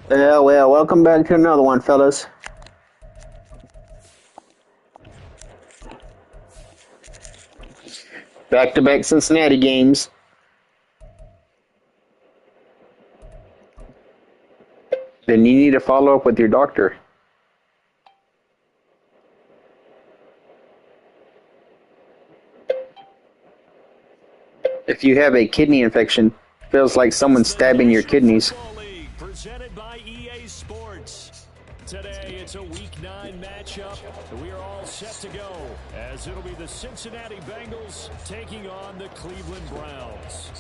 Yeah, well, welcome back to another one, fellas. Back-to-back Cincinnati games. Then you need to follow up with your doctor. If you have a kidney infection, feels like someone's stabbing your kidneys. Presented by EA Sports. Today it's a Week 9 matchup. We are all set to go as it'll be the Cincinnati Bengals taking on the Cleveland Browns.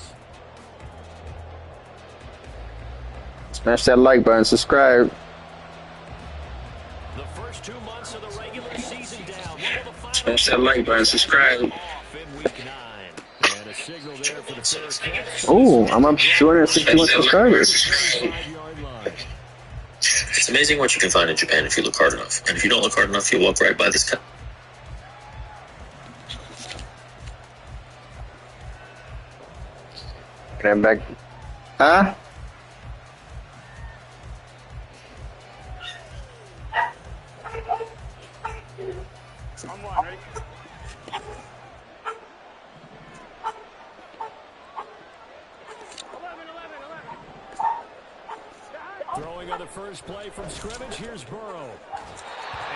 Smash that like button, subscribe. The first 2 months of the regular season down. Smash that like button, subscribe. Oh, I'm up to 261 subscribers. It's amazing what you can find in Japan if you look hard enough. And if you don't look hard enough, you'll walk right by this guy. Can I back? Huh? Throwing on the first play from scrimmage, here's Burrow.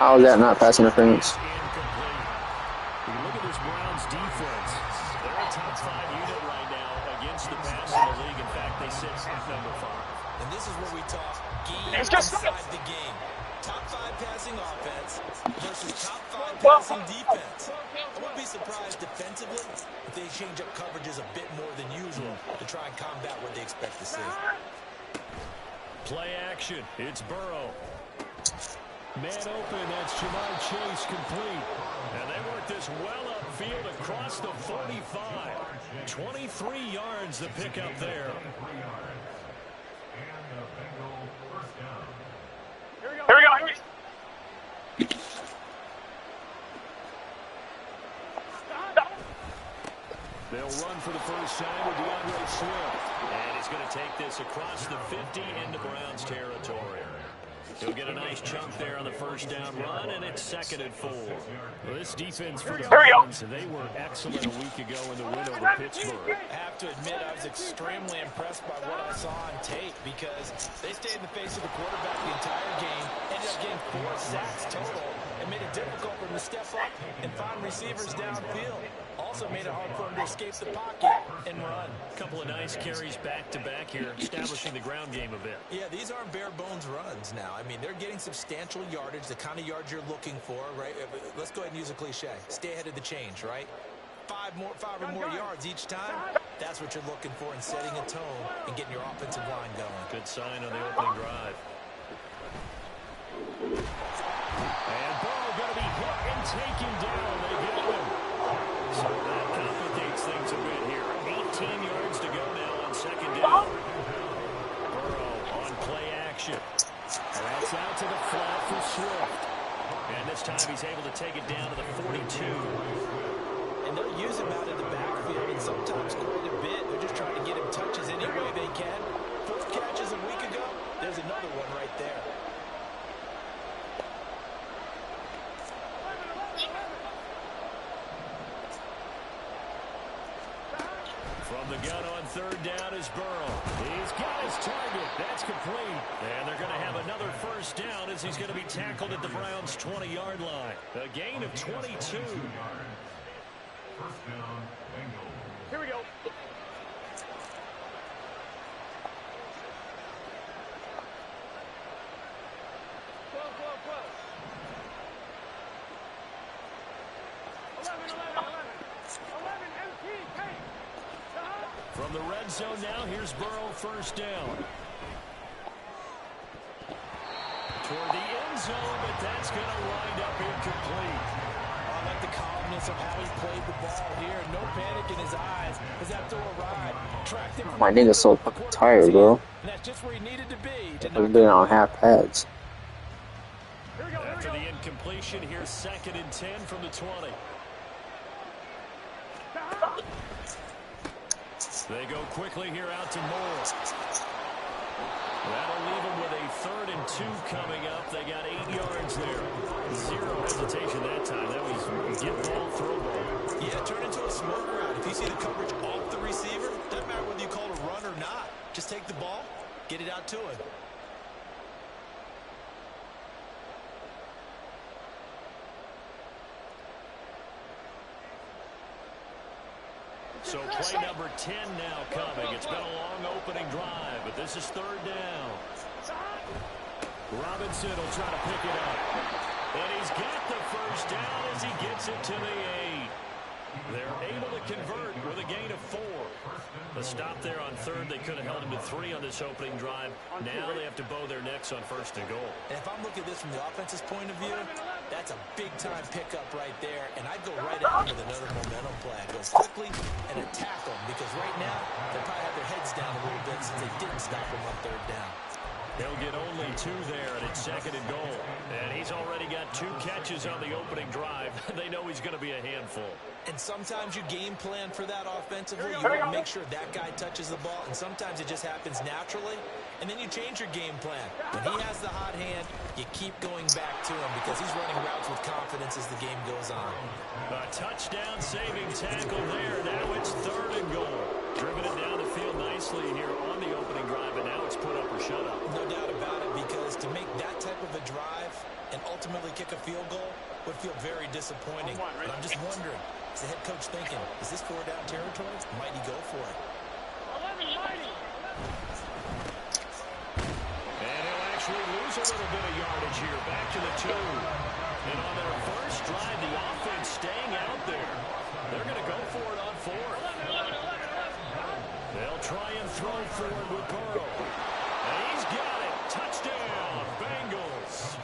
How is that not pass interference? Look at this Browns defense. They're a top 5 unit right now against the pass in the league. In fact, they sit at number 5. And this is where we talk game inside the game. Top 5 passing offense versus top 5 passing defense. I wouldn't be surprised defensively if they change up coverages a bit more than usual to try and combat what they expect to see. Play action. It's Burrow. Man open. That's Jamar Chase complete. And they work this well upfield across the 45. 23 yards to pick up there. Here we go. They'll run for the first time with DeAndre Swift. And he's going to take this across the 50 into Browns territory. He'll get a nice chunk there on the first down run, and it's 2nd and 4. Well, this defense for the Browns, they were excellent a week ago in the win over Pittsburgh. I have to admit, I was extremely impressed by what I saw on tape because they stayed in the face of the quarterback the entire game, ended up getting 4 sacks total, and made it difficult for him to step up and find receivers downfield. Also made it hard for him to escape the pocket and run. A couple of nice carries back-to-back here, establishing the ground game a bit. Yeah, these aren't bare-bones runs now. I mean, they're getting substantial yardage, the kind of yards you're looking for, right? Let's go ahead and use a cliche. Stay ahead of the change, right? 5 or more yards each time. That's what you're looking for in setting a tone and getting your offensive line going. Good sign on the opening drive. And Burrow going to be hit and taken down. They get him. So that complicates things a bit here. 18 yards to go now on 2nd down. Burrow on play action. And that's out to the flat for Swift. And this time he's able to take it down to the 42. And they'll use him out in the backfield and sometimes quite a bit. They're just trying to get him touches any way they can. 4 catches a week ago. There's another one right there. From the gun on 3rd down is Burrow. He's got his target. That's complete. And they're going to have another first down as he's going to be tackled at the Browns' 20-yard line. A gain of 22. Here we go. From the red zone now, here's Burrow, first down. Toward the end zone, but that's going to wind up incomplete. I like the calmness of how he played the ball here. No panic in his eyes as after a ride. Tracked him. My nigga's so fucking tired, bro. And that's just where he needed to be. I've been on half pads. After the incompletion, here's 2nd and 10 from the 20. They go quickly here out to Moore. That'll leave them with a 3rd and 2 coming up. They got 8 yards there. Zero hesitation that time. That was get ball, throw ball. Yeah, turn into a smoke route. If you see the coverage off the receiver, doesn't matter whether you call it a run or not. Just take the ball, get it out to him. So play number 10 now coming. It's been a long opening drive, but this is 3rd down. Robinson will try to pick it up. And he's got the 1st down as he gets it to the 8. They're able to convert with a gain of 4. The stop there on 3rd. They could have held him to 3 on this opening drive. Now they have to bow their necks on 1st and goal. And if I'm looking at this from the offense's point of view, that's a big-time pickup right there. And I'd go right out with another momentum play. Go quickly and attack them, because right now they probably have their heads down a little bit since they didn't stop them on 3rd down. They'll get only 2 there, and it's 2nd and goal. And he's already got 2 catches on the opening drive. They know he's going to be a handful. And sometimes you game plan for that offensively. You want to make sure that guy touches the ball, and sometimes it just happens naturally. And then you change your game plan. When he has the hot hand, you keep going back to him because he's running routes with confidence as the game goes on. A touchdown-saving tackle there. Now it's 3rd and goal. Driven it down the field nicely here on the opening drive, and now it's put up or shut up. No doubt about it, because to make that type of a drive and ultimately kick a field goal would feel very disappointing. But I'm just wondering, is the head coach thinking, is this 4-down territory? Might he go for it? And he'll actually lose a little bit of yardage here. Back to the 2. And on their first drive, the offense staying out there. They're going to go for it on 4th. They'll try and throw forward with Burrow. And he's got it. Touchdown, Bengals.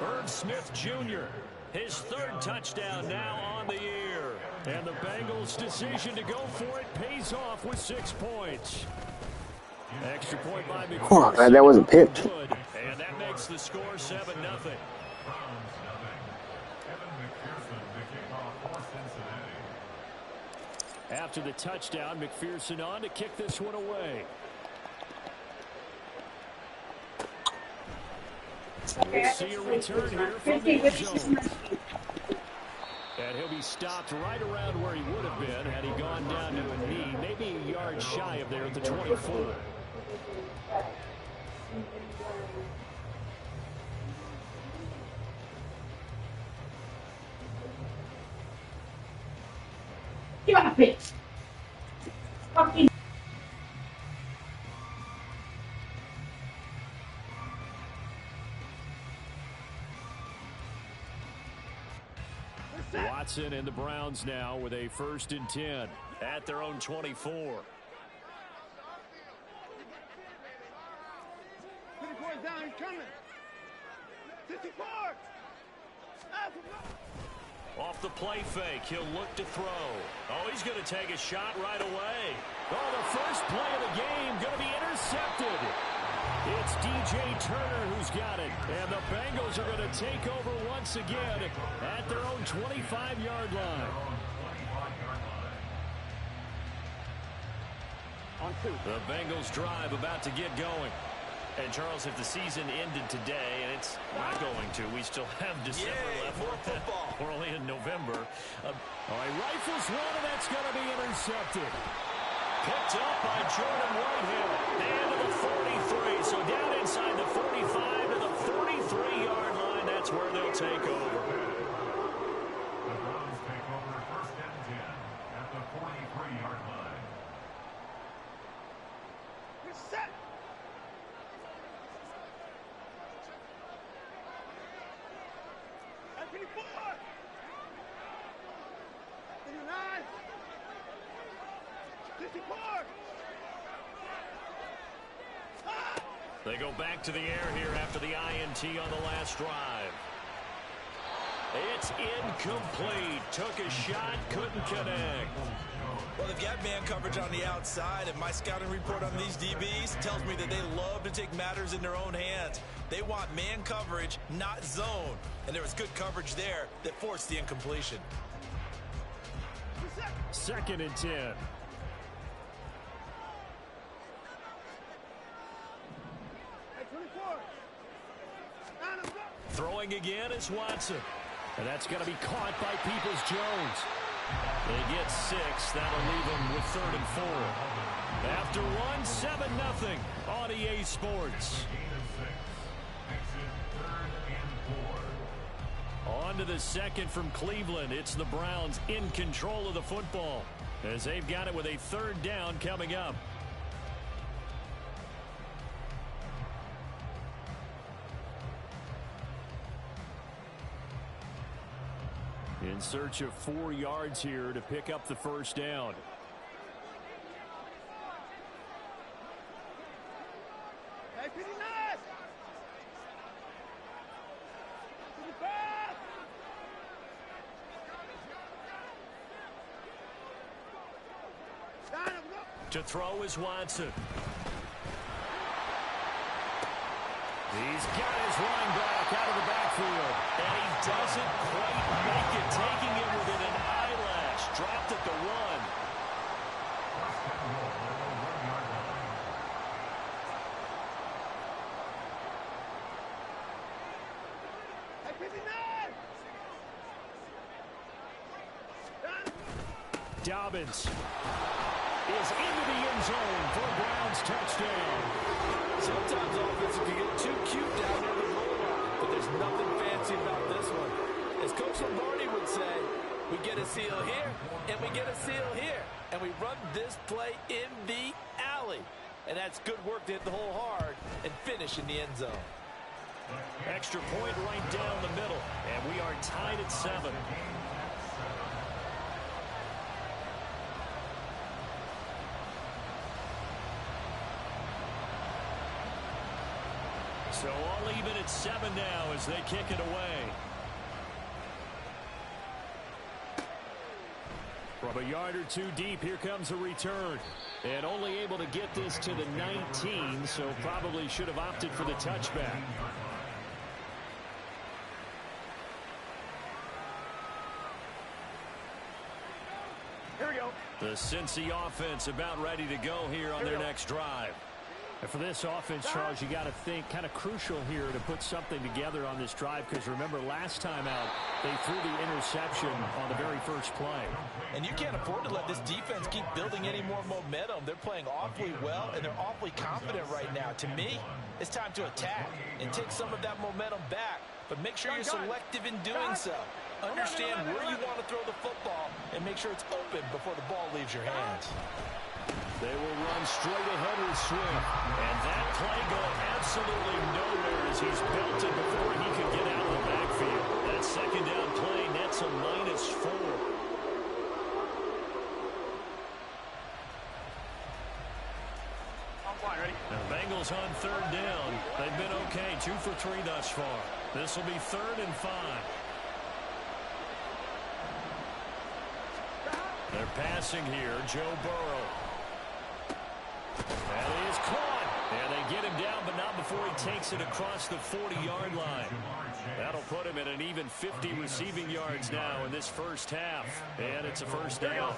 Irv Smith Jr., his 3rd touchdown now on the year. And the Bengals' decision to go for it pays off with 6 points. Extra point by McPherson. Glad that wasn't picked. And that makes the score 7-0. After the touchdown, McPherson on to kick this one away. We'll see a return here from the end zone. And he'll be stopped right around where he would have been had he gone down to a knee, maybe a yard shy of there at the 24. Stop it! Fucking. Watson and the Browns now with a 1st and 10 at their own 24. 54 down, he's coming. 54! Off the play fake, he'll look to throw. Oh, he's going to take a shot right away. Oh, the first play of the game going to be intercepted. It's DJ Turner who's got it. And the Bengals are going to take over once again at their own 25-yard line. The Bengals drive about to get going. And, Charles, if the season ended today, and it's not going to, we still have December left. More football. We're only in November. All right, rifles one, and that's going to be intercepted. Picked up by Jordan Whitehead. And to the 43. So down inside the 45 to the 43-yard line. That's where they'll take over. The Browns take over 1st and 10 at the 43-yard line. You're set! At 54! 59! 54! They go back to the air here after the INT on the last drive. It's incomplete. Took a shot, couldn't connect. Well, they've got man coverage on the outside, and my scouting report on these DBs tells me that they love to take matters in their own hands. They want man coverage, not zone. And there was good coverage there that forced the incompletion. 2nd and 10. Throwing again is Watson. And that's going to be caught by Peoples-Jones. They get 6. That'll leave them with 3rd and 4. After one, 7-0 on EA Sports. On to the second from Cleveland. It's the Browns in control of the football as they've got it with a 3rd down coming up. In search of 4 yards here to pick up the 1st down. Hey, 59! 55! Down, go! To throw is Watson. He's got his running back out of the backfield. And he doesn't quite make it, taking it within an eyelash. Dropped at the 1. Hey, 59! Dobbins is into the end zone for a Browns touchdown. Sometimes offense can get too cute down near the goal line, but there's nothing fancy about this one. As Coach Lombardi would say, we get a seal here, and we get a seal here, and we run this play in the alley. And that's good work to hit the hole hard and finish in the end zone. Extra point right down the middle, and we are tied at 7. So all even at 7 now as they kick it away. From a yard or 2 deep, here comes a return. And only able to get this to the 19, so probably should have opted for the touchback. Here we go. The Cincy offense about ready to go here on their next drive. And for this offense, Charles, you got to think kind of crucial here to put something together on this drive, because remember last time out they threw the interception on the very first play. And you can't afford to let this defense keep building any more momentum. They're playing awfully well, and they're awfully confident right now. To me, it's time to attack and take some of that momentum back, but make sure you're selective in doing so. Understand where you want to throw the football and make sure it's open before the ball leaves your hands. They will run straight ahead with Swift. And that play going absolutely nowhere as he's belted before he could get out of the backfield. That 2nd down play nets a -4. I'm fine, ready? The Bengals on 3rd down. They've been okay, 2 for 3 thus far. This will be 3rd and 5. They're passing here, Joe Burrow. That is caught. And they get him down, but not before he takes it across the 40-yard line. That'll put him at an even 50 receiving yards now in this first half. And it's a 1st down.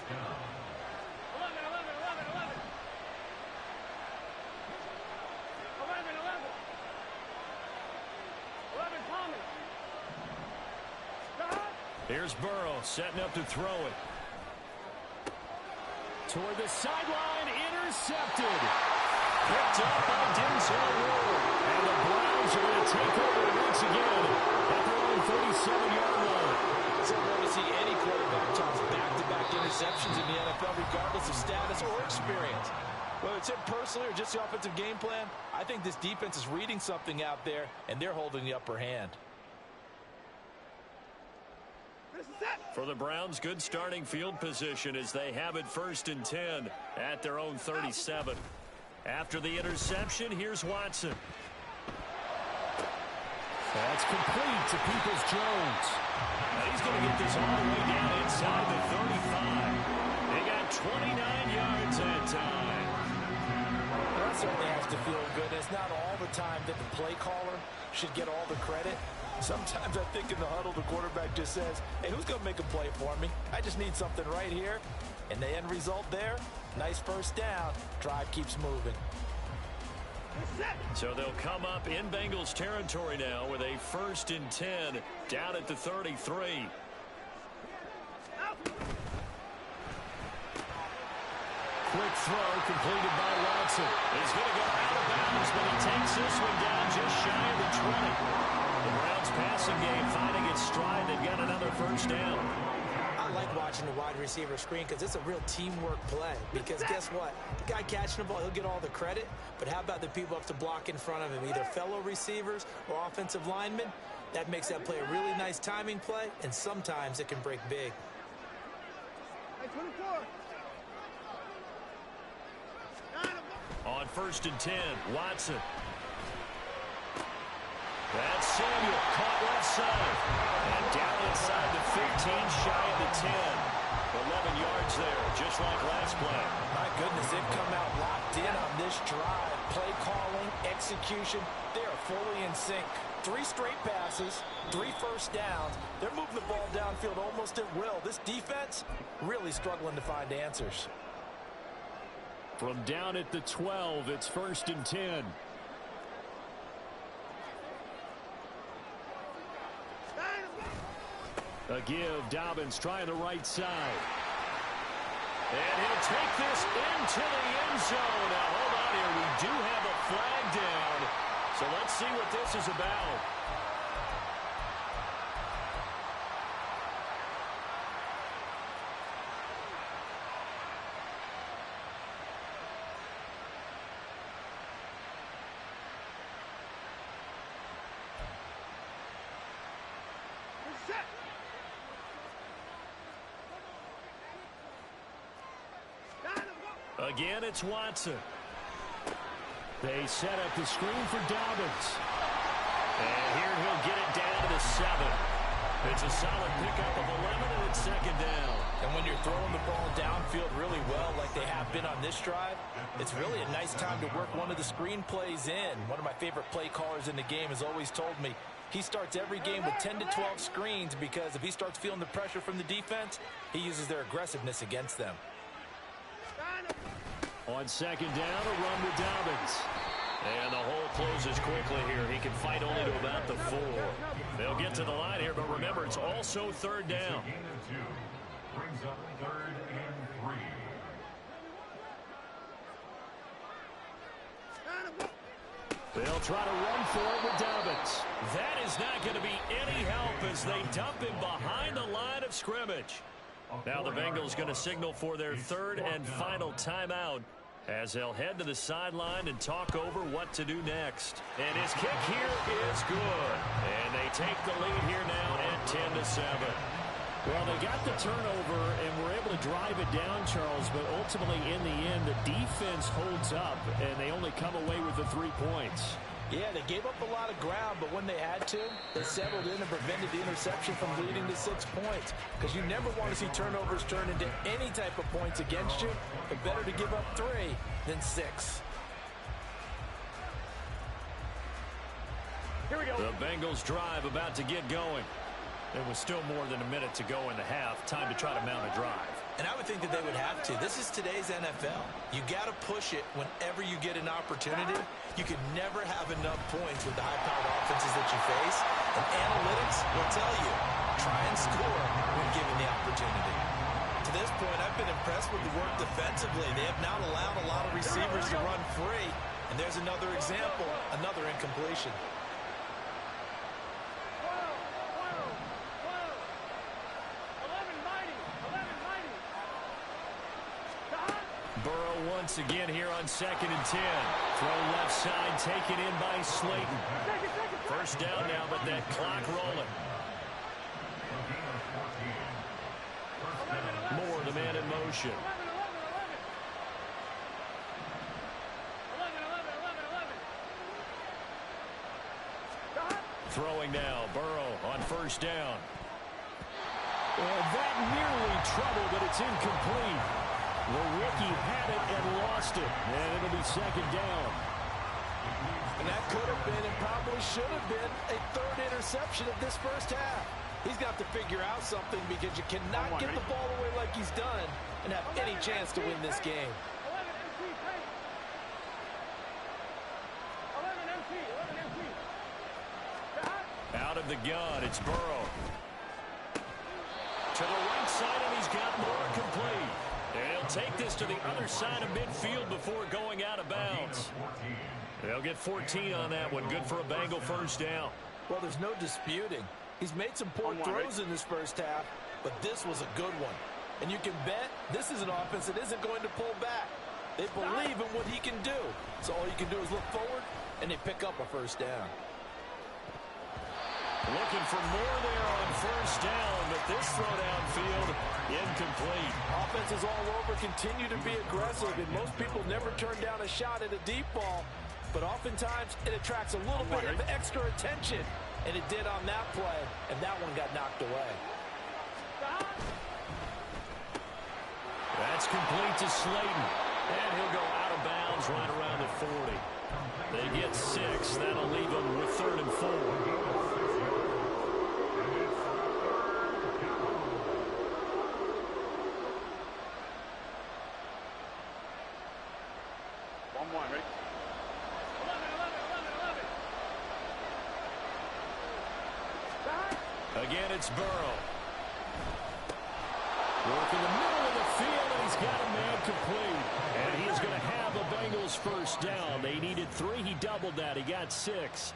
11 coming. Here's Burrow setting up to throw it. Toward the sideline, intercepted. Picked up by Denzel Ward. And the Browns are going to take over once again at their own 37-yard line. It's rare to see any quarterback toss back-to-back interceptions in the NFL, regardless of status or experience. Whether it's him personally or just the offensive game plan, I think this defense is reading something out there, and they're holding the upper hand. For the Browns, good starting field position as they have it 1st and 10 at their own 37. After the interception, here's Watson. That's complete to Peoples-Jones. And he's going to get this all the way down inside the 35. They got 29 yards that time. That certainly has to feel good. It's not all the time that the play caller should get all the credit. Sometimes I think in the huddle, the quarterback just says, hey, who's going to make a play for me? I just need something right here. And the end result there, nice 1st down. Drive keeps moving. So they'll come up in Bengals territory now with a 1st and 10 down at the 33. Quick throw completed by Watson. He's going to go out of bounds, but he takes this one down just shy of the 20. The Browns passing game finding its stride. They've got another 1st down. I like watching the wide receiver screen because it's a real teamwork play. Because guess what? The guy catching the ball, he'll get all the credit. But how about the people up to block in front of him, either fellow receivers or offensive linemen? That makes that play a really nice timing play, and sometimes it can break big. Hey, 24. On 1st and 10, Watson. That's Samuel, caught left side. And down inside the 15, shy of the 10. 11 yards there, just like last play. My goodness, they've come out locked in on this drive. Play calling, execution, they are fully in sync. 3 straight passes, 3 first downs. They're moving the ball downfield almost at will. This defense really struggling to find answers. From down at the 12, it's 1st and 10. A give, Dobbins trying the right side. And he'll take this into the end zone. Now, hold on here. We do have a flag down. So let's see what this is about. Again, it's Watson. They set up the screen for Dobbins. And here he'll get it down to the 7. It's a solid pickup of 11, and it's 2nd down. And when you're throwing the ball downfield really well like they have been on this drive, it's really a nice time to work one of the screen plays in. One of my favorite play callers in the game has always told me he starts every game with 10 to 12 screens because if he starts feeling the pressure from the defense, he uses their aggressiveness against them. On 2nd down, a run with Dobbins. And the hole closes quickly here. He can fight only to about the 4. They'll get to the line here, but remember, it's also 3rd down. Gain of 2 brings up 3rd and 3. They'll try to run for it with Dobbins. That is not going to be any help as they dump him behind the line of scrimmage. Now the Bengals going to signal for their 3rd and final timeout as they'll head to the sideline and talk over what to do next. And his kick here is good. And they take the lead here now at 10-7. Well, they got the turnover and were able to drive it down, Charles, but ultimately in the end, the defense holds up, and they only come away with the 3 points. Yeah, they gave up a lot of ground, but when they had to, they settled in and prevented the interception from leading to 6 points. Because you never want to see turnovers turn into any type of points against you, but better to give up 3 than 6. Here we go. The Bengals drive about to get going. There was still more than a minute to go in the half. Time to try to mount a drive. And I would think that they would have to. This is today's NFL. You got to push it whenever you get an opportunity. You can never have enough points with the high-powered offenses that you face. And analytics will tell you, try and score when given the opportunity. To this point, I've been impressed with the work defensively. They have not allowed a lot of receivers to run free. And there's another example, another incompletion. Burrow once again here on 2nd and 10. Throw left side, taken in by Slayton. 1st down now, but that clock rolling. Moore, the man in motion. Throwing now, Burrow on 1st down. And that nearly trouble, but it's incomplete. The rookie had it and lost it, and it'll be 2nd down. And that could have been and probably should have been a 3rd interception of this 1st half. He's got to figure out something because you cannot give the ball away like he's done and have any chance to win this game. of the gun. It's Burrow. To the right side, and he's got more complete. And he'll take this to the other side of midfield before going out of bounds. They'll get 14 on that one. Good for a Bengal first down. Well, there's no disputing. He's made some poor throws in this first half, but this was a good one. And you can bet this is an offense that isn't going to pull back. They believe in what he can do. So all you can do is look forward, and they pick up a first down. Looking for more there on first down, but this throw downfield, incomplete. Offenses all over continue to be aggressive, and most people never turn down a shot at a deep ball. But oftentimes, it attracts a little bit of extra attention. And it did on that play, and that one got knocked away. That's complete to Slayton. And he'll go out of bounds right around the 40. They get 6. That'll leave them with 3rd and 4. One more, ready? Again, it's Burrow. Work in the middle of the field, and he's got a man complete. And he's going to have the Bengals first down. They needed 3. He doubled that. He got 6.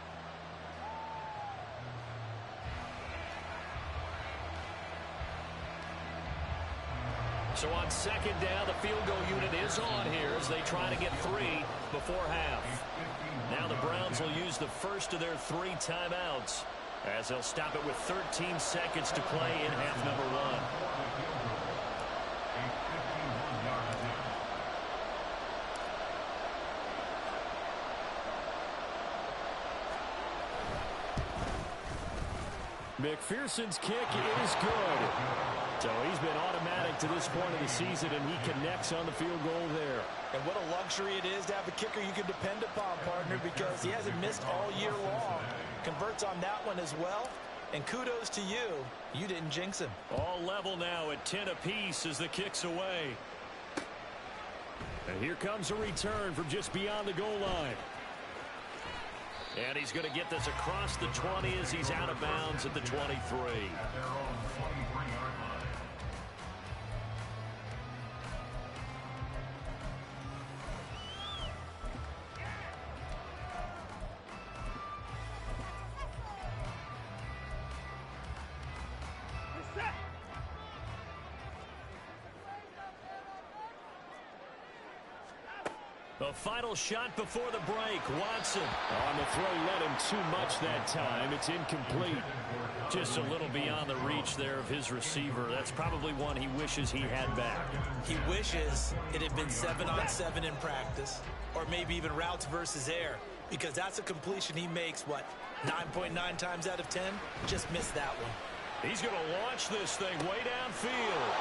So on second down, the field goal unit is on here as they try to get 3 before half. Now the Browns will use the first of their 3 timeouts, as they'll stop it with 13 seconds to play in half number 1. McPherson's kick is good. So he's been automatic to this point of the season, and he connects on the field goal there. And what a luxury it is to have a kicker you can depend upon, partner, because he hasn't missed all year long. Converts on that one as well. And kudos to you. You didn't jinx him. All level now at 10 apiece as the kick's away. And here comes a return from just beyond the goal line. And he's going to get this across the 20 as he's out of bounds at the 23. At their own 23-yard line. The final shot before the break. Watson on the throw, led him too much that time. It's incomplete. Just a little beyond the reach there of his receiver. That's probably one he wishes he had back. He wishes it had been 7-on-7 in practice, or maybe even routes versus air, because that's a completion he makes, 9.9 times out of 10? Just missed that one. He's going to launch this thing way downfield.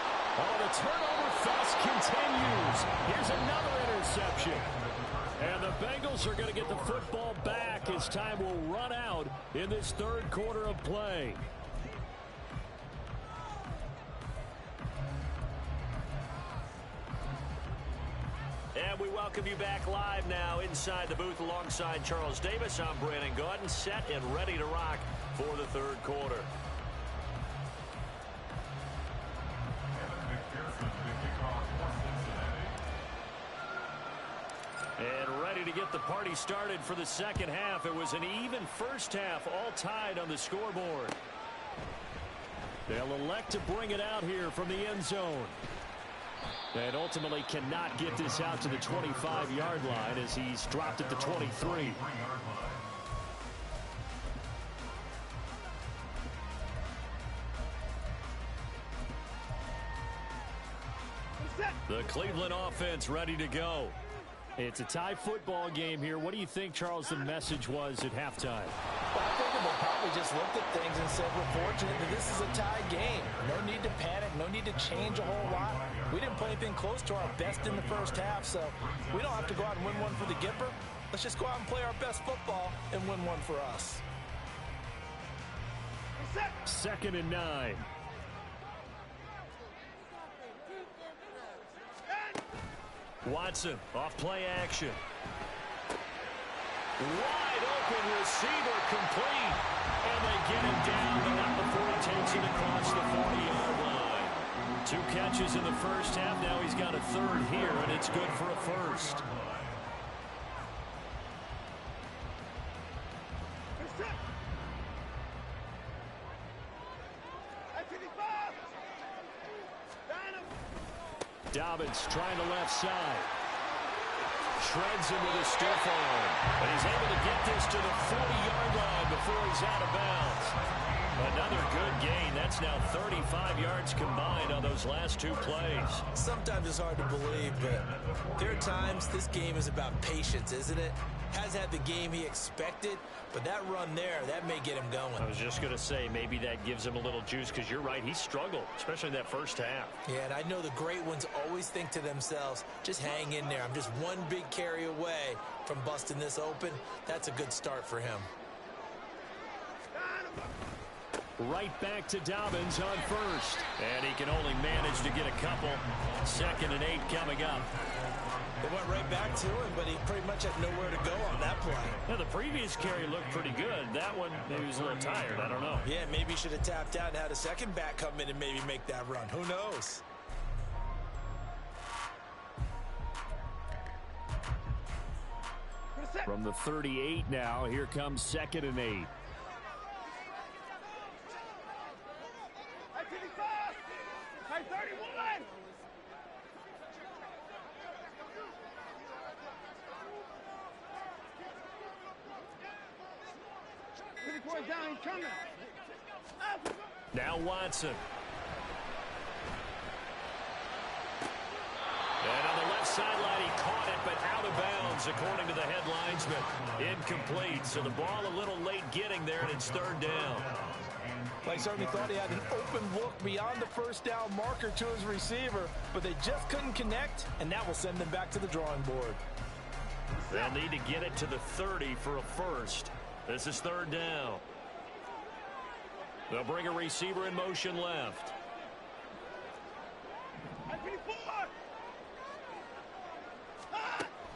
Oh, the turnover fest continues. Here's another interception. And the Bengals are going to get the football back as time will run out in this third quarter of play. And we welcome you back live now inside the booth alongside Charles Davis. I'm Brandon Gaudin, set and ready to rock for the third quarter. And ready to get the party started for the second half. It was an even first half, all tied on the scoreboard. They'll elect to bring it out here from the end zone. And ultimately cannot get this out to the 25-yard line as he's dropped at the 23. The Cleveland offense ready to go. It's a tie football game here. What do you think, Charles, the message was at halftime? Well, I think they probably just looked at things and said, we're fortunate that this is a tie game. No need to panic. No need to change a whole lot. We didn't play anything close to our best in the first half, so we don't have to go out and win one for the Gipper. Let's just go out and play our best football and win one for us. 2nd and 9. Watson off play action. Wide open receiver complete. And they get him down, but not before he takes it across the 40-yard line. 2 catches in the first half. Now he's got a third here, and it's good for a first. Dobbins trying the left side. Shreds him with a stiff arm. And he's able to get this to the 40-yard line before he's out of bounds. Another good gain. That's now 35 yards combined on those last 2 plays. Sometimes it's hard to believe, but there are times this game is about patience, isn't it? Hasn't had the game he expected, but that run there, that may get him going. I was just going to say, maybe that gives him a little juice, because you're right, he struggled, especially in that first half. Yeah, and I know the great ones always think to themselves, just hang in there. I'm just one big carry away from busting this open. That's a good start for him. Right back to Dobbins on first. And he can only manage to get a couple. 2nd and 8 coming up. They went right back to him, but he pretty much had nowhere to go on that play. Now, the previous carry looked pretty good. That one, maybe he was a little tired. I don't know. Yeah, maybe he should have tapped out and had a second back come in and maybe make that run. Who knows? From the 38 now, here comes 2nd and 8. Hey, 31! Down, he's coming. Now Watson. And on the left sideline, he caught it, but out of bounds, according to the head linesman. Incomplete, so the ball a little late getting there, and it's 3rd down. Well, he certainly thought he had an open look beyond the first down marker to his receiver, but they just couldn't connect, and that will send them back to the drawing board. They'll need to get it to the 30 for a first. This is 3rd down. They'll bring a receiver in motion left.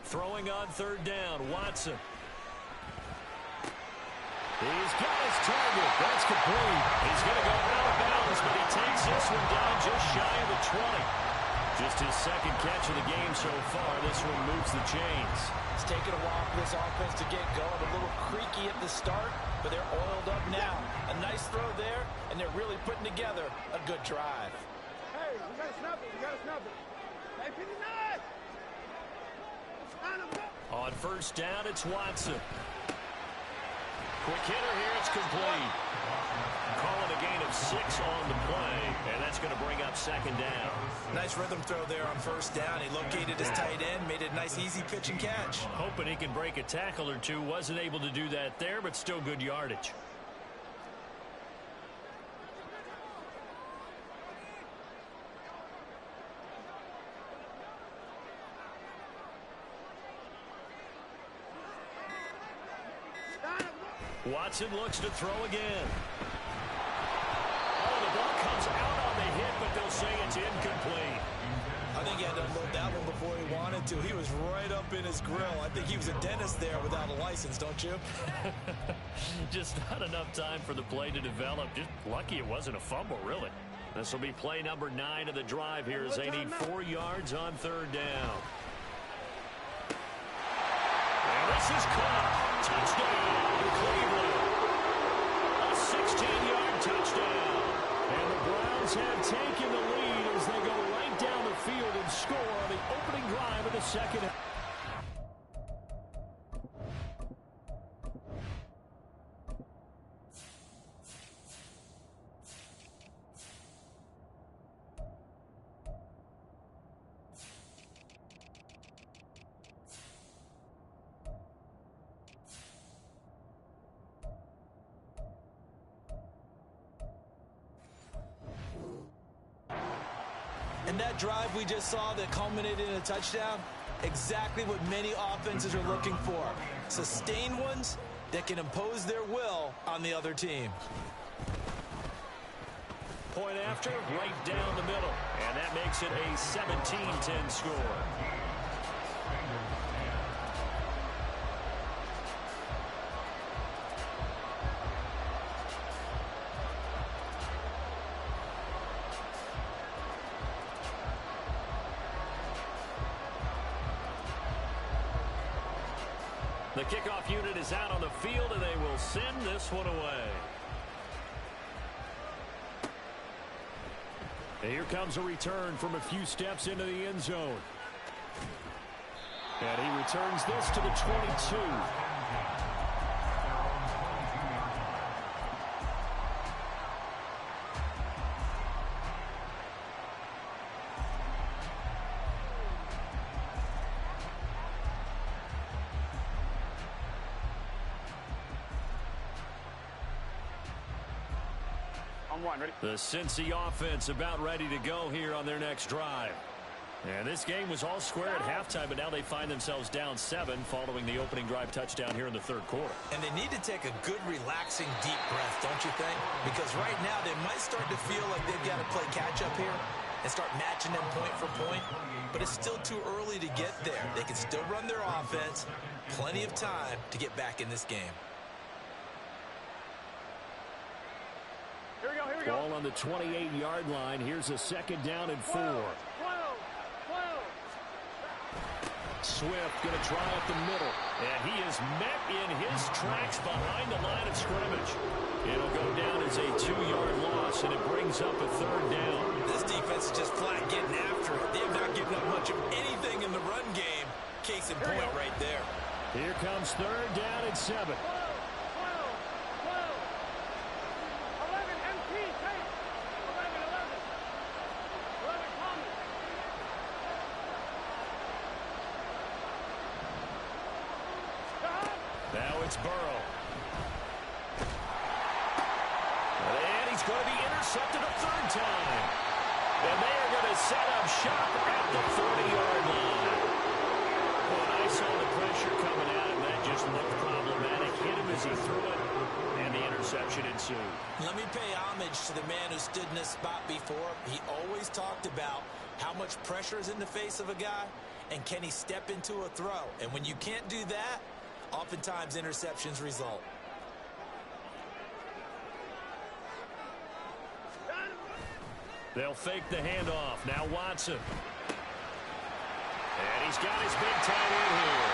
Throwing on 3rd down, Watson. He's got his target. That's complete. He's going to go out of bounds, but he takes this one down just shy of the 20. Just his 2nd catch of the game so far. This one moves the chains. It's taken a while for this offense to get going. A little creaky at the start, but they're oiled up now. A nice throw there, and they're really putting together a good drive. Hey, we got to snap it. We got to snap it. Hey, 59! On 1st down, it's Watson. Quick hitter here, it's complete. Calling a gain of 6 on the play, and that's going to bring up 2nd down. Nice rhythm throw there on 1st down. He located his tight end, made it a nice easy pitch and catch. Hoping he can break a tackle or two. Wasn't able to do that there, but still good yardage. Watson looks to throw again. Oh, the ball comes out on the hit, but they'll say it's incomplete. I think he had to unload that one before he wanted to. He was right up in his grill. I think he was a dentist there without a license, don't you? Just not enough time for the play to develop. Just lucky it wasn't a fumble, really. This will be play number 9 of the drive here as they need 4 yards on 3rd down. And this is caught. Touchdown, Cleveland. A 16-yard touchdown. And the Browns have taken the lead as they go right down the field and score on the opening drive of the 2nd half. And that drive we just saw that culminated in a touchdown, exactly what many offenses are looking for. Sustained ones that can impose their will on the other team. Point after, right down the middle. And that makes it a 17-10 score. The kickoff unit is out on the field, and they will send this one away. And here comes a return from a few steps into the end zone. And he returns this to the 22. The Cincy offense about ready to go here on their next drive. And this game was all square at halftime, but now they find themselves down 7 following the opening drive touchdown here in the third quarter. And they need to take a good, relaxing, deep breath, don't you think? Because right now they might start to feel like they've got to play catch-up here and start matching them point for point. But it's still too early to get there. They can still run their offense. Plenty of time to get back in this game. Ball on the 28-yard line. Here's a second down and 4. Swift going to try up the middle. And he is met in his tracks behind the line of scrimmage. It'll go down as a 2-yard loss, and it brings up a third down. This defense is just flat getting after it. They have not given up much of anything in the run game. Case in point right there. Here comes third down and 7. Now it's Burrow. And he's going to be intercepted a third time. And they are going to set up shop at the 40-yard line. When I saw the pressure coming at him, that just looked problematic. Hit him as he threw it, and the interception ensued. Let me pay homage to the man who stood in this spot before. He always talked about how much pressure is in the face of a guy, and can he step into a throw. And when you can't do that, oftentimes interceptions result. They'll fake the handoff. Now Watson. And he's got his big tight end here.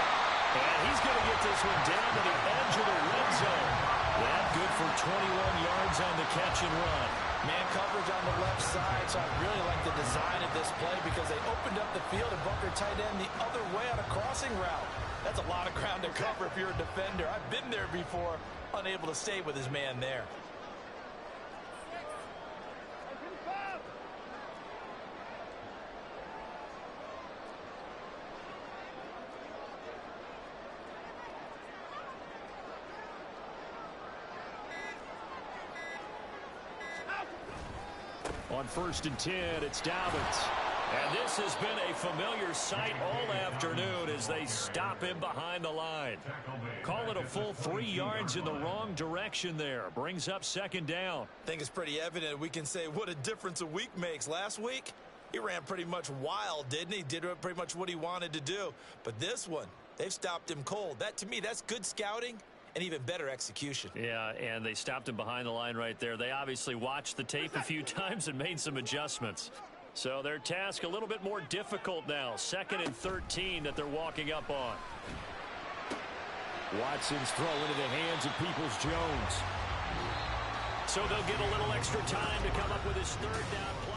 And he's going to get this one down to the edge of the red zone. That good for 21 yards on the catch and run. Man coverage on the left side, so I really like the design of this play because they opened up the field and bumped their tight end the other way on a crossing route. That's a lot of ground to cover if you're a defender. I've been there before, unable to stay with his man there. On 1st and 10, it's Dobbins. And this has been a familiar sight all afternoon as they stop him behind the line. Call it a full 3 yards in the wrong direction there. Brings up second down. I think it's pretty evident we can say what a difference a week makes. Last week, he ran pretty much wild, didn't he? Did pretty much what he wanted to do. But this one, they've stopped him cold. That, to me, that's good scouting and even better execution. Yeah, and they stopped him behind the line right there. They obviously watched the tape a few times and made some adjustments. So their task a little bit more difficult now. 2nd and 13 that they're walking up on. Watson's throw into the hands of Peoples-Jones. So they'll get a little extra time to come up with his third down play.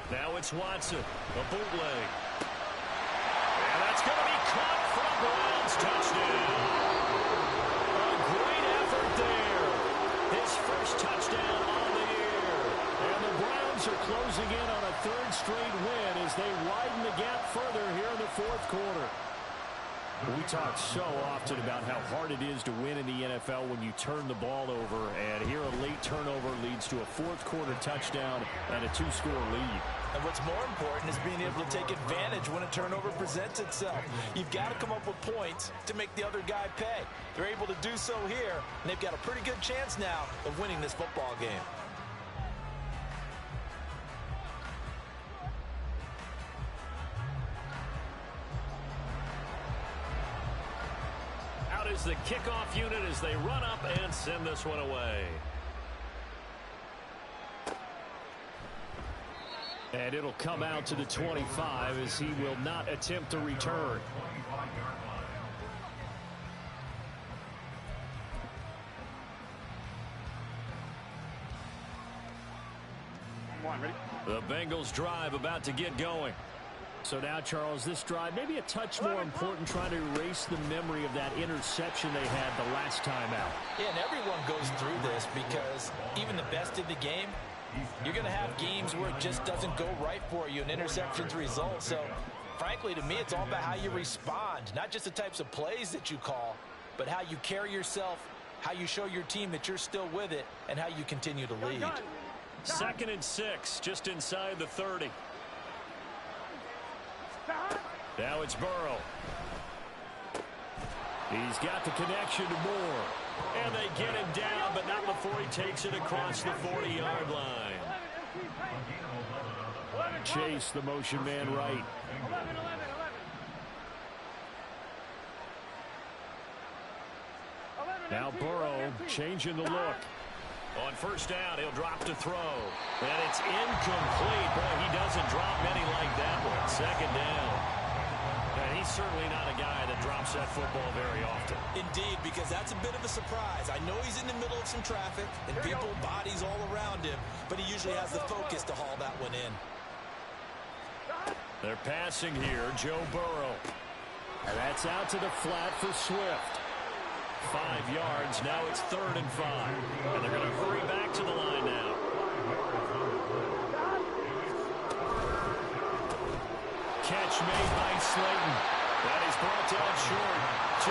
Now it's Watson, a bootleg. And that's going to be caught for a Browns touchdown. A great effort there. His first touchdown on the year. And the Browns are closing in on a 3rd straight win as they widen the gap further here in the 4th quarter. We talk so often about how hard it is to win in the NFL when you turn the ball over, and here a late turnover leads to a 4th quarter touchdown and a 2-score lead. And what's more important is being able to take advantage when a turnover presents itself. You've got to come up with points to make the other guy pay. They're able to do so here, and they've got a pretty good chance now of winning this football game. is the kickoff unit as they run up and send this one away. And it'll come out to the 25 as he will not attempt to return. The Bengals drive about to get going. So now, Charles, this drive maybe a touch more important, trying to erase the memory of that interception they had the last time out. Yeah, and everyone goes through this because even the best in the game, you're going to have games where it just doesn't go right for you and interceptions result. So, frankly, to me, it's all about how you respond, not just the types of plays that you call, but how you carry yourself, how you show your team that you're still with it, and how you continue to lead. 2nd and 6, just inside the 30. Now it's Burrow. He's got the connection to Moore. And they get him down, but not before he takes it across the 40-yard line. Chase, the motion man, right. Now Burrow changing the look. On 1st down, he'll drop to throw. And it's incomplete. Boy, he doesn't drop many like that one. 2nd down. And he's certainly not a guy that drops that football very often. Indeed, because that's a bit of a surprise. I know he's in the middle of some traffic and people, bodies all around him, but he usually has the focus to haul that one in. They're passing here, Joe Burrow. And that's out to the flat for Swift. 5 yards, now it's 3rd and 5. And they're going to hurry back to the line now. Catch made by Slayton. That is brought down short.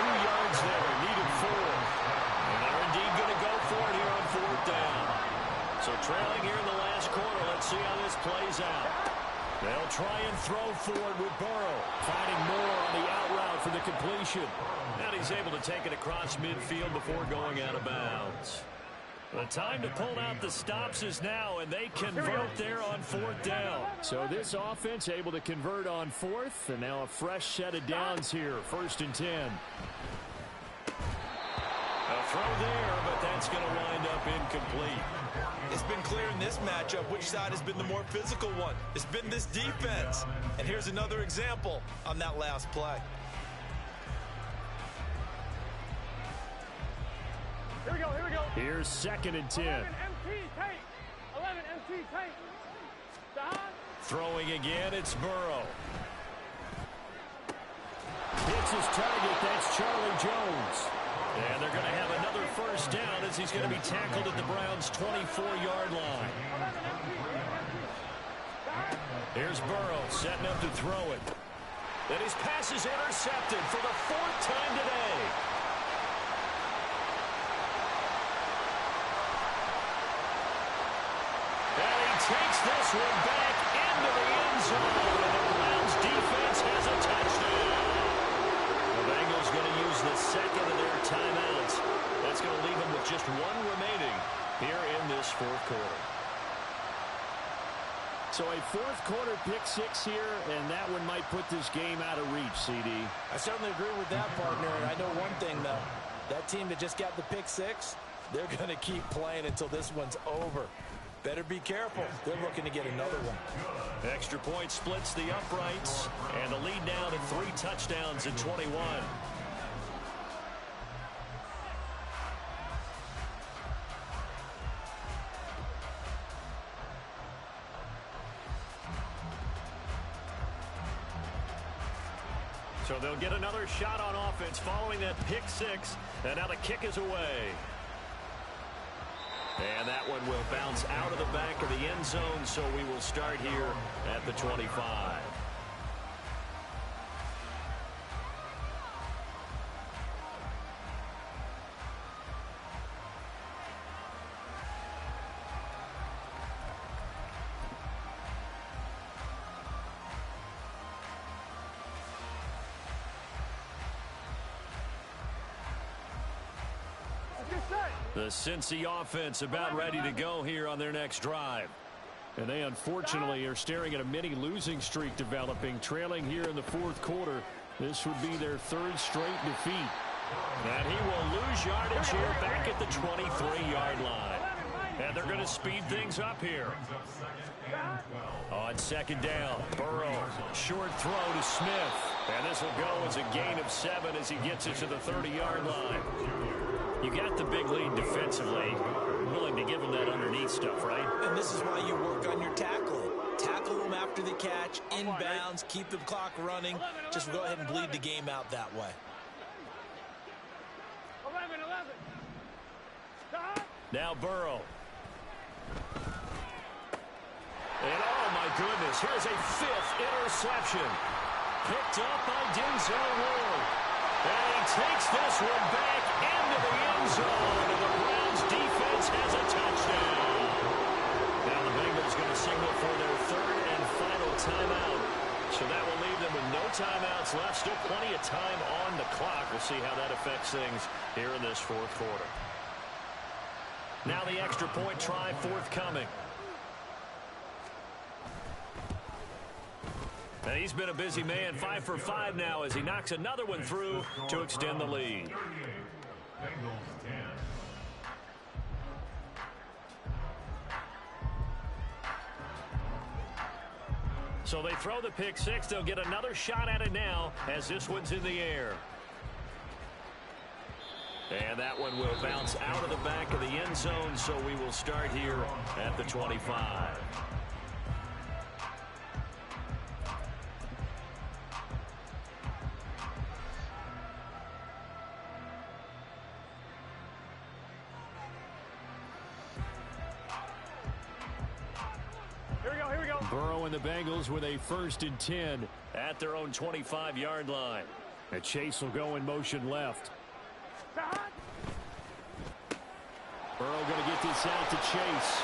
2 yards there, needed 4. And they're indeed going to go for it here on 4th down. So trailing here in the last quarter, let's see how this plays out. They'll try and throw forward with Burrow, finding Moore on the out route for the completion. And he's able to take it across midfield before going out of bounds. The time to pull out the stops is now, and they convert there on 4th down. So this offense able to convert on 4th, and now a fresh set of downs here, 1st and 10. A throw there, but that's going to wind up incomplete. It's been clear in this matchup which side has been the more physical one. It's been this defense. And here's another example on that last play. Here we go, here we go. Here's 2nd and 10. 11 MT tape. 11 MT tape. Throwing again, it's Burrow. Hits his target, that's Charlie Jones. And they're going to have another 1st down as he's going to be tackled at the Browns' 24-yard line. Here's Burrow setting up to throw it. And his pass is intercepted for the 4th time today. And he takes this one back into the end zone. And the Browns defense has a touchdown. The Bengals going to use the 2nd of their timeouts. That's going to leave them with just 1 remaining here in this 4th quarter. So a 4th quarter pick 6 here, and that one might put this game out of reach, CD. I certainly agree with that, partner. And I know one thing, though. That team that just got the pick 6, they're going to keep playing until this one's over. Better be careful. They're looking to get another one. Extra point splits the uprights, and the lead now to 3 touchdowns at 21. So they'll get another shot on offense following that pick 6, and now the kick is away. And that one will bounce out of the back of the end zone, so we will start here at the 25. The Cincy offense about ready to go here on their next drive. And they unfortunately are staring at a mini losing streak developing, trailing here in the 4th quarter. This would be their 3rd straight defeat. And he will lose yardage here back at the 23-yard line. And they're going to speed things up here. On second down, Burrow, short throw to Smith. And this will go as a gain of 7 as he gets it to the 30-yard line. You got the big lead defensively. Willing to give him that underneath stuff, right? And this is why you work on your tackling. Tackle them after the catch, inbounds, keep the clock running. Just go ahead and bleed the game out that way. 11. Now Burrow. And oh my goodness, here's a 5th interception. Picked up by Denzel Ward. And he takes this one back into the end zone. And the Browns defense has a touchdown. Now the Bengals going to signal for their 3rd and final timeout. So that will leave them with no timeouts left. Still plenty of time on the clock. We'll see how that affects things here in this 4th quarter. Now the extra point try forthcoming. And he's been a busy man, 5 for 5 now as he knocks another one through to extend the lead. Bengals 10. So they throw the pick 6. They'll get another shot at it now as this one's in the air. And that one will bounce out of the back of the end zone, so we will start here at the 25. Here we go. Burrow and the Bengals with a 1st and 10 at their own 25-yard line. And Chase will go in motion left. Burrow going to get this out to Chase.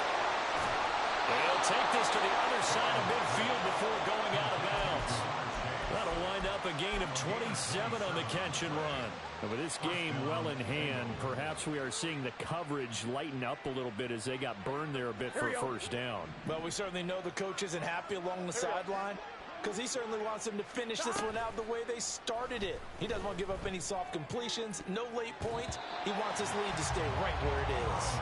And he'll take this to the other side of midfield before going out of bounds. That'll wind up a gain of 27 on the catch and run. And with this game well in hand, perhaps we are seeing the coverage lighten up a little bit as they got burned there a bit for a 1st down. Well, we certainly know the coach isn't happy along the sideline because he certainly wants them to finish this one out the way they started it. He doesn't want to give up any soft completions, no late points. He wants his lead to stay right where it is.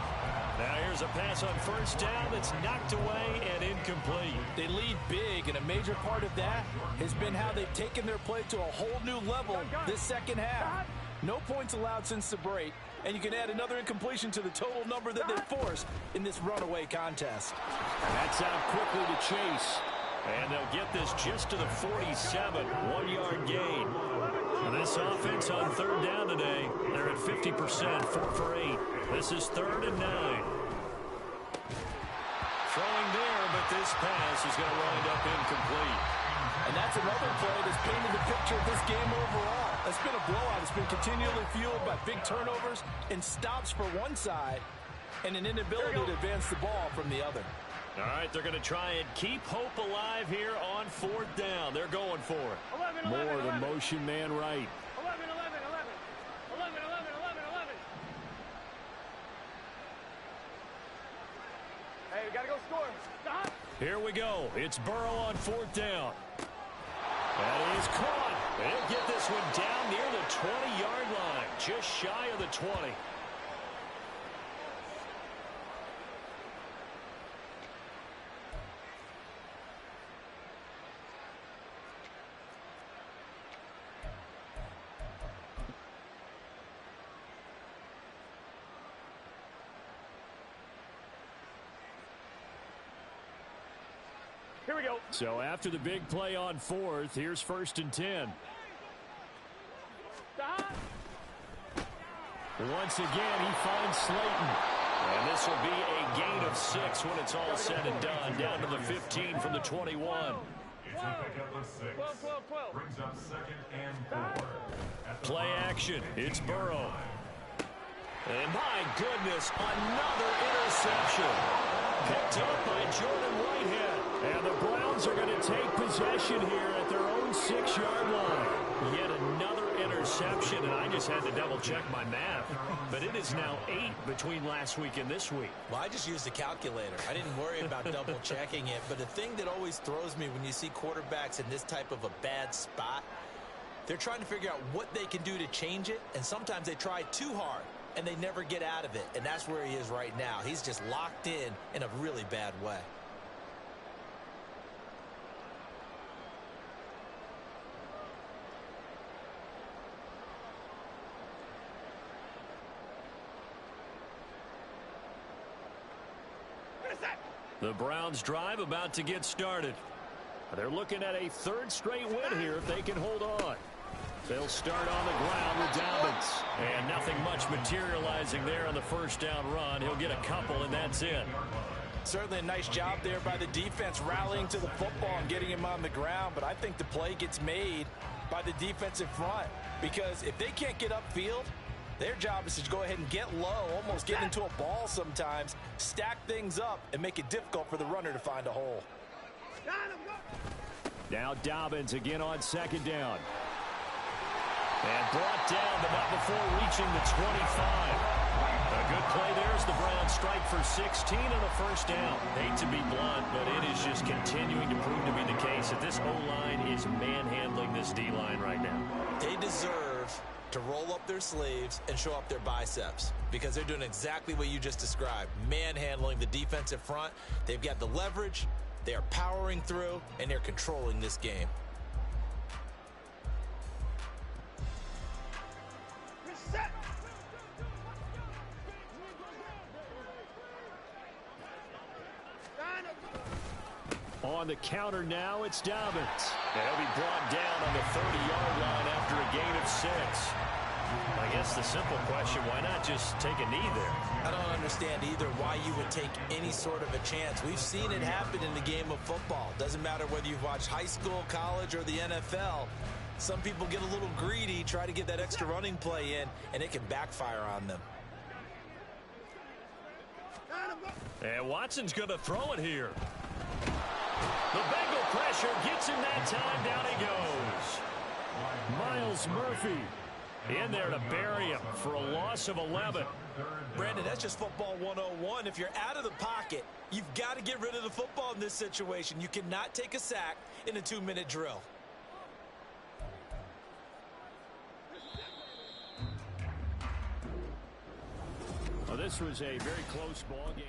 Now here's a pass on 1st down that's knocked away and incomplete. They lead big, and a major part of that has been how they've taken their play to a whole new level this second half. No points allowed since the break, and you can add another incompletion to the total number that they forced in this runaway contest. That's out quickly to Chase. And they'll get this just to the 47, 1-yard gain. And this offense on 3rd down today, they're at 50%, 4 for 8. This is 3rd and 9. Throwing there, but this pass is going to wind up incomplete. And that's another play that's painted the picture of this game overall. It's been a blowout. It's been continually fueled by big turnovers and stops for one side and an inability to advance the ball from the other. All right, they're going to try and keep hope alive here on 4th down. They're going for it. 11. More the motion man right. 11. Hey, we got to go score. Stop. Here we go. It's Burrow on 4th down. That is caught. They'll get this one down near the 20-yard line, just shy of the 20. Here we go. So after the big play on 4th, here's 1st and 10. Stop. Once again, he finds Slayton. And this will be a gain of 6 when it's all said and done. Down to the 15 from the 21. It's a pickup of 6. 12. Brings up 2nd and 4. Play action. It's Burrow. And my goodness, another interception. Picked up by Jordan Whitehead. And the Browns are going to take possession here at their own 6-yard line. Yet another interception, and I just had to double-check my math. But it is now 8 between last week and this week. Well, I just used the calculator. I didn't worry about double-checking it. But the thing that always throws me when you see quarterbacks in this type of a bad spot They're trying to figure out what they can do to change it, and sometimes they try too hard, and they never get out of it, and that's where he is right now. He's just locked in a really bad way. The Browns drive about to get started. They're looking at a third straight win here if they can hold on. They'll start on the ground with Dobbins. And nothing much materializing there on the first down run. He'll get a couple, and that's it. Certainly a nice job there by the defense rallying to the football and getting him on the ground, but I think the play gets made by the defensive front because if they can't get upfield, their job is to go ahead and get low, almost get into a ball sometimes, stack things up, and make it difficult for the runner to find a hole. Now Dobbins again on second down. And brought down, but not before reaching the 25. A good play there as the Browns strike for 16 on the first down. Hate to be blunt, but it is just continuing to prove to be the case that this O-line is manhandling this D-line right now. They deserve to roll up their sleeves and show up their biceps because they're doing exactly what you just described, manhandling the defensive front. They've got the leverage, they are powering through, and they're controlling this game. On the counter now, it's Dobbins. And he'll be brought down on the 30-yard line after a gain of 6. I guess the simple question, why not just take a knee there? I don't understand either why you would take any sort of a chance. We've seen it happen in the game of football. Doesn't matter whether you've watched high school, college, or the NFL. Some people get a little greedy, try to get that extra running play in, and it can backfire on them. And Watson's going to throw it here. The Bengal pressure gets him that time. Down he goes. Miles Murphy in there to bury him for a loss of 11. Brandon, that's just football 101. If you're out of the pocket, you've got to get rid of the football in this situation. You cannot take a sack in a 2-minute drill. Well, this was a very close ball game.